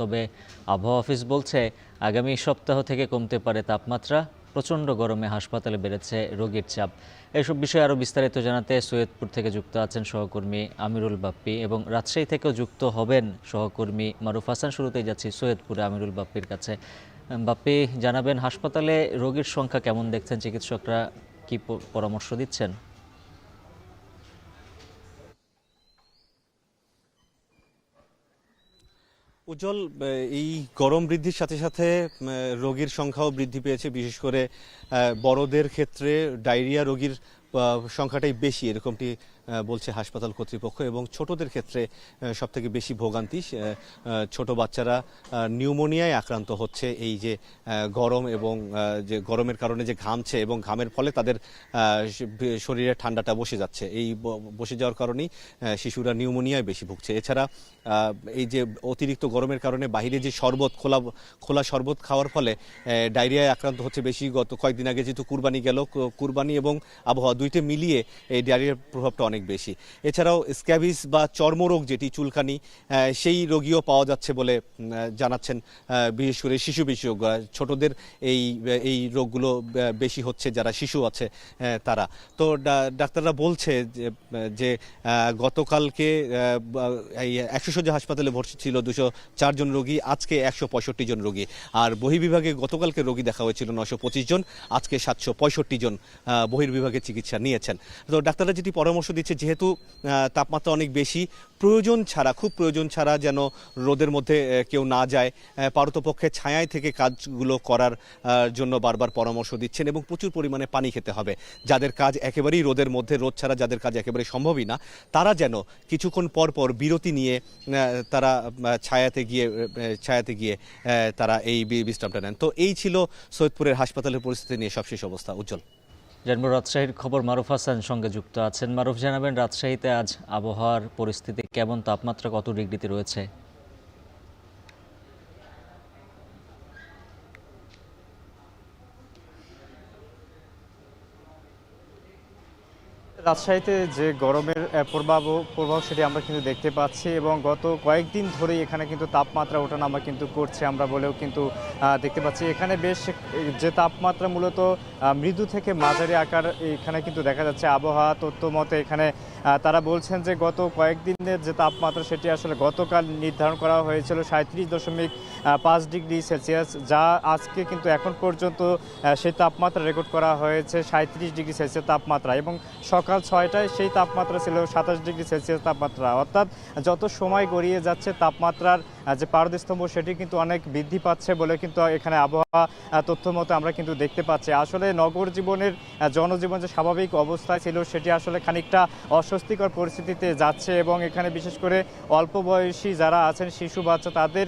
তবে আবহাওয়া অফিস বলছে আগামী সপ্তাহ থেকে কমতে পারে তাপমাত্রা। প্রচণ্ড গরমে হাসপাতালে বেড়েছে রোগীর চাপ। এসব বিষয়ে আরও বিস্তারিত জানাতে সৈয়দপুর থেকে যুক্ত আছেন সহকর্মী আমিরুল বাপ্পি এবং রাজশাহী থেকেও যুক্ত হবেন সহকর্মী মারুফ হাসান। শুরুতেই যাচ্ছি সৈয়দপুরে আমিরুল বাপ্পির কাছে। বাপ্পি, জানাবেন হাসপাতালে রোগীর সংখ্যা কেমন দেখছেন, চিকিৎসকরা কি পরামর্শ দিচ্ছেন? উজ্জ্বল, এই গরম বৃদ্ধির সাথে সাথে রোগীর সংখ্যাও বৃদ্ধি পেয়েছে। বিশেষ করে বড়দের ক্ষেত্রে ডায়রিয়া রোগীর সংখ্যাটাই বেশি, এরকমটি বলছে হাসপাতাল কর্তৃপক্ষ। এবং ছোটদের ক্ষেত্রে সবথেকে বেশি ভোগান্তি। ছোট বাচ্চারা নিউমোনিয়ায় আক্রান্ত হচ্ছে। এই যে গরম এবং যে গরমের কারণে যে ঘামছে এবং ঘামের ফলে তাদের শরীরে ঠান্ডাটা বসে যাচ্ছে, এই বসে যাওয়ার কারণেই শিশুরা নিউমোনিয়ায় বেশি ভুগছে। এছাড়া এই যে অতিরিক্ত গরমের কারণে বাইরে যে শরবত, খোলা শরবত খাওয়ার ফলে ডায়রিয়ায় আক্রান্ত হচ্ছে বেশি। গত কয়েকদিন আগে যেহেতু কুরবানি গেল, কুরবানি এবং আবহাওয়া দুইটা মিলিয়ে এই ডায়রিয়ার প্রভাবটা অনেক বেশি। এছাড়াও স্ক্যাবিস বা চর্মরোগ, যেটি চুলকানি, সেই রোগীও পাওয়া যাচ্ছে বলে জানাচ্ছেন বিশেষ করে শিশু বিশেষজ্ঞ। ছোটদের এই রোগগুলো বেশি হচ্ছে যারা শিশু আছে তারা। তো ডাক্তাররা বলছে যে গতকালকে এই 100 শয্যা হাসপাতালে ভর্তি ছিল 204 জন রোগী, আজকে 165 জন রোগী। আর বহির্বিভাগে গতকালকে রোগী দেখা হয়েছিল 925 জন, আজকে 765 জন বহির্বিভাগে চিকিৎসা নিয়েছেন। তো ডাক্তাররা যেটি পরামর্শ দিচ্ছে, যেহেতু তাপমাত্রা অনেক বেশি, খুব প্রয়োজন ছাড়া যেন রোদের মধ্যে কেউ না যায়। পারতপক্ষে ছায়ায় থেকে কাজগুলো করার জন্য বারবার পরামর্শ দিচ্ছেন এবং প্রচুর পরিমাণে পানি খেতে হবে। যাদের কাজ একেবারেই রোদের মধ্যে, রোদ ছাড়া যাদের কাজ একেবারেই সম্ভবই না, তারা যেন কিছুক্ষণ পর পর বিরতি নিয়ে তারা ছায়াতে গিয়ে তারা এই বিশ্রামটা নেন। তো এই ছিল সৈয়দপুরের হাসপাতালের পরিস্থিতি নিয়ে সবশেষ অবস্থা। উজ্জ্বল, জানবো রাজশাহীর খবর। মারুফ হাসান সঙ্গে যুক্ত আছেন। মারুফ, জানাবেন রাজশাহীতে আজ আবহাওয়ার পরিস্থিতি কেমন, তাপমাত্রা কত ডিগ্রিতে রয়েছে? রাজশাহীতে যে গরমের প্রভাব সেটি আমরা কিন্তু দেখতে পাচ্ছি এবং গত কয়েকদিন ধরেই এখানে কিন্তু তাপমাত্রা ওঠানামা কিন্তু করছে আমরা বলেও কিন্তু দেখতে পাচ্ছি। এখানে বেশ যে তাপমাত্রা মূলত মৃদু থেকে মাঝারি আকার এখানে কিন্তু দেখা যাচ্ছে। আবহাওয়া তথ্য মতে এখানে তারা বলছেন যে গত কয়েকদিনের যে তাপমাত্রা সেটি আসলে গতকাল নির্ধারণ করা হয়েছিল 37.5 ডিগ্রি সেলসিয়াস, যা আজকে কিন্তু এখন পর্যন্ত সেই তাপমাত্রা রেকর্ড করা হয়েছে 37 ডিগ্রি সেলসিয়াস তাপমাত্রা। এবং সকাল 6টায় সেই তাপমাত্রা ছিল 27 ডিগ্রি সেলসিয়াস তাপমাত্রা। অর্থাৎ যত সময় গড়িয়ে যাচ্ছে তাপমাত্রার যে পারদস্তম্ভ সেটি কিন্তু অনেক বৃদ্ধি পাচ্ছে বলে কিন্তু এখানে আবহাওয়া তথ্য মতো আমরা কিন্তু দেখতে পাচ্ছি। আসলে নগর জীবনের জনজীবন যে স্বাভাবিক অবস্থায় ছিল সেটি আসলে খানিকটা অস্বস্তিকর পরিস্থিতিতে যাচ্ছে এবং এখানে বিশেষ করে অল্প বয়সী যারা আছেন, শিশু বাচ্চা, তাদের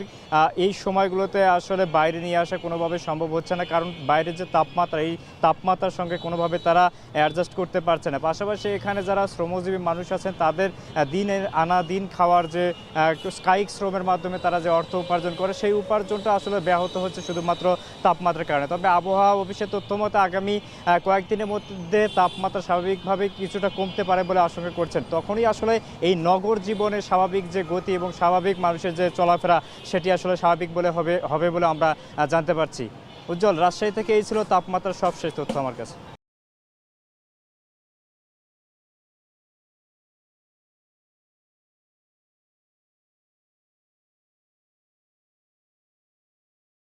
এই সময়গুলোতে আসলে বাইরে নিয়ে আসা কোনোভাবে সম্ভব হচ্ছে না, কারণ বাইরের যে তাপমাত্রা, এই তাপমাত্রার সঙ্গে কোনোভাবে তারা অ্যাডজাস্ট করতে পারছে না। পাশাপাশি এখানে যারা শ্রমজীবী মানুষ আছেন তাদের দিনের আনা দিন খাওয়ার যে কায়িক শ্রমের মাধ্যমে তারা যে অর্থ উপার্জন করে, সেই উপার্জনটা আসলে ব্যাহত হচ্ছে শুধুমাত্র তাপমাত্রার কারণে। তবে আবহাওয়া অফিসের তথ্য মতে আগামী কয়েকদিনের মধ্যে তাপমাত্রা স্বাভাবিকভাবে কিছুটা কমতে পারে বলে আশঙ্কা করছেন। তখনই আসলে এই নগর জীবনের স্বাভাবিক যে গতি এবং স্বাভাবিক মানুষের যে চলাফেরা সেটি আসলে স্বাভাবিক বলে হবে বলে আমরা জানতে পারছি। উজ্জ্বল, রাজশাহী থেকে এই ছিল তাপমাত্রার সবশেষ তথ্য আমার কাছে।